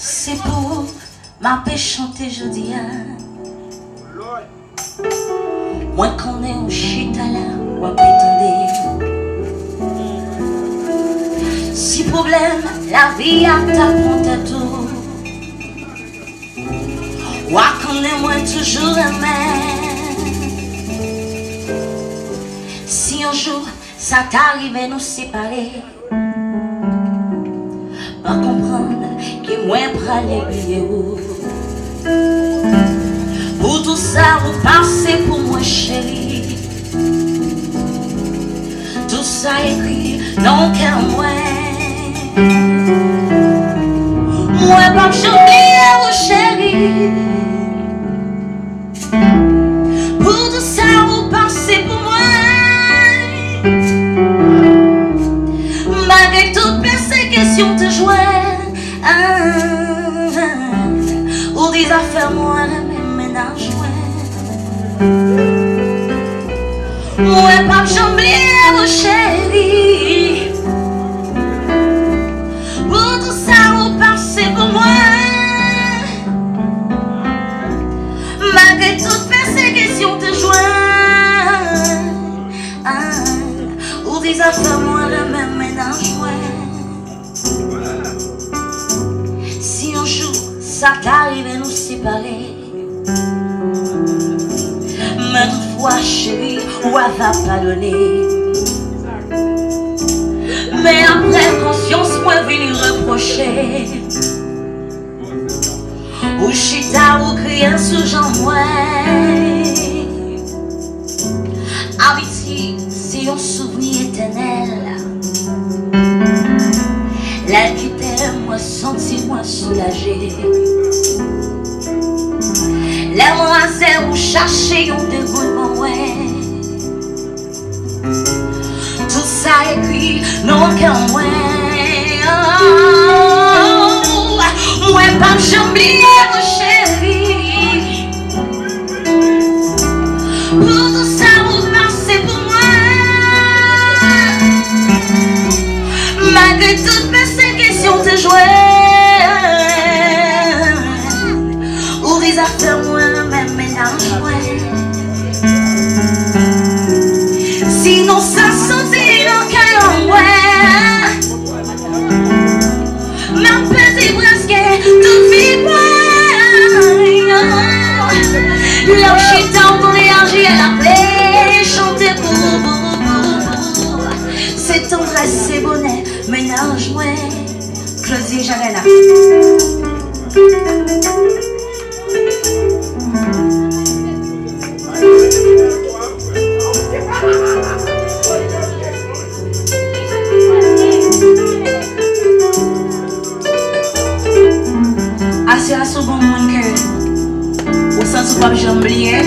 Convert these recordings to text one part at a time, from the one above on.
C'est pour ma paix chanter jeudi. Moi qu'on est au chitala ou à pétonder. Si problème la vie a t'apprendre tout. Ou qu'on est moi toujours aimé. Si un jour ça t'arrive nous séparer, pas comprendre que moi pralé oublier où. Pour tout ça vous passez pour moi chérie. Tout ça écrit dans le cœur moi. Moi pas j'oublie vous chérie. Pour tout ça vous passez pour moi. Malgré toute persécution te joindre. Ou des affaires moi même ménage moi pas j'oublie vous chérie. Pour tout ça vous passez pour moi. Malgré toute persécution te joindre. Ou des affaires moi même ménage si un jour ça t'arrive à nous séparer, mais toutefois chérie, on va pardonner. Mais après conscience, moi venir reprocher. Ou chita ou crier sous Jean moi. Amitié, c'est un souvenir éternel. La quittait, moi senti, moi soulagé. Les moiselles où chercher un dégoûtement, ouais. Tout ça écrit non qu'un ouais. Moi pas j'oublie mon chéri. Pour tout ça vous passez pour moi. Malgré toute persécution te joindre. Ou des affaires moi même ménage ouais. Sinon ça sentit dans quel ouais. Ma petite presque toute vie moi. Là où je suis dans ton énergie elle a plaît chanter pour c'est tendresse c'est bonnet ménage ouais. Claudie Jarena. Assez à ce bon monde que au sens où pas j'oublier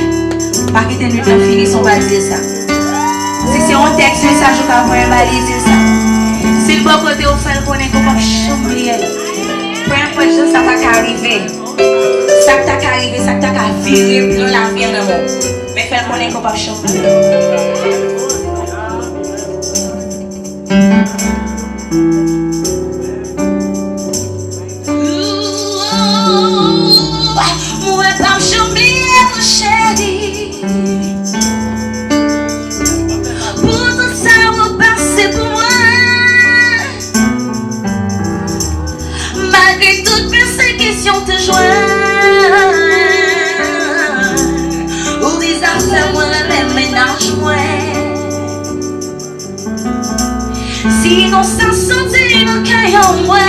pas que t'es notre fini son baliser ça. Si c'est un texte message ou pas moyen baliser ça. Si le bon côté au fait connaît qu'on pas j'oublier. Peu importe ça t'a arrivé. Ça t'a arrivé, ça t'a viré dans la vie en amour. Mais faire connaître qu'on pas j'oublier. Moi pas j'oublie mon chéri. Pour tout ça vous passez pour moi. Malgré toute persécution te joindre. Ou des affaires moi même ménage moi. Sinon ça sentit dans caillon moi.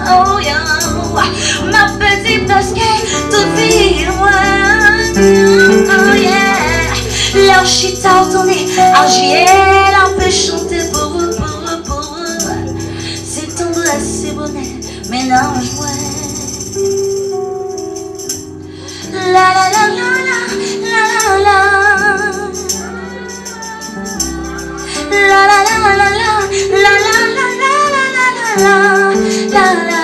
Oh yeah. Ma petite tosque toute vie moi. Oh yeah. Là où je suis tournée agir la peut chanter pour vous. C'est tendresse c'est bonnet ménage moi. La la la la la la la. La la la la la la la la la la la la la la.